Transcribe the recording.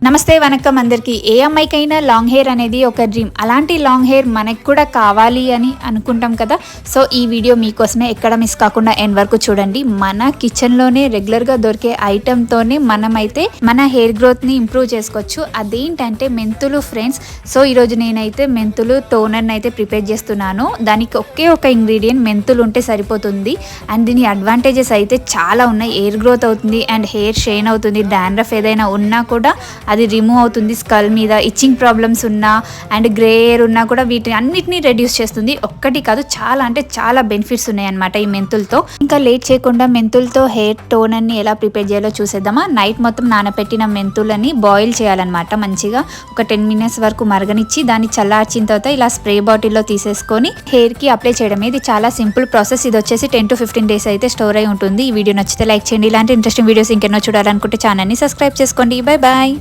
నమస్తే వనక్కం అందరికీ. ఏ అమ్మాయికైనా long hair అనేది ఒక డ్రీమ్. అలాంటి లాంగ్ హెయిర్ మనకు కూడా కావాలి అని అనుకుంటాం కదా. సో ఈ వీడియో మీకోసమే, ఎక్కడ మిస్ కాకుండా ఎండ్ వరకు చూడండి. మన కిచెన్లోనే రెగ్యులర్గా దొరికే ఐటెంతోనే మనమైతే మన హెయిర్ గ్రోత్ని ఇంప్రూవ్ చేసుకోవచ్చు. అదేంటంటే మెంతులు ఫ్రెండ్స్. సో ఈరోజు నేనైతే మెంతులు టోనర్ని అయితే ప్రిపేర్ చేస్తున్నాను. దానికి ఒకే ఒక ఇంగ్రీడియంట్ మెంతులు ఉంటే సరిపోతుంది. అండ్ దీని అడ్వాంటేజెస్ అయితే చాలా ఉన్నాయి. హెయిర్ గ్రోత్ అవుతుంది అండ్ హెయిర్ షైన్ అవుతుంది. డాండ్రఫ్ ఏదైనా ఉన్నా కూడా అది రిమూవ్ అవుతుంది. స్కల్ మీద ఇచ్చింగ్ ప్రాబ్లమ్స్ ఉన్నా అండ్ గ్రే హెయిర్ ఉన్నా కూడా వీటిని అన్నిటినీ రెడ్యూస్ చేస్తుంది. ఒక్కటి కాదు, చాలా అంటే చాలా బెనిఫిట్స్ ఉన్నాయన్నమాట ఈ మెంతులతో. ఇంకా లేట్ చేయకుండా మెంతులతో హెయిర్ టోనర్ని ఎలా ప్రిపేర్ చేయాలో చూసేద్దామా. నైట్ మొత్తం నానబెట్టిన మెంతులని బాయిల్ చేయాలన్నమాట. మంచిగా ఒక 10 minutes వరకు మరగనిచ్చి దాన్ని చల్లార్చిన తర్వాత ఇలా స్ప్రే బాటిల్లో తీసేసుకొని హెయిర్కి అప్లై చేయడం. ఇది చాలా సింపుల్ ప్రాసెస్. ఇది వచ్చేసి 10 to 15 days అయితే స్టోర్ అయి ఉంటుంది. ఈ వీడియో నచ్చితే లైక్ చేయండి. ఇలాంటి ఇంట్రెస్టింగ్ వీడియోస్ ఇంకెన్నో చూడాలనుకుంటే ఛానల్ని సబ్స్క్రైబ్ చేసుకోండి. Bye bye.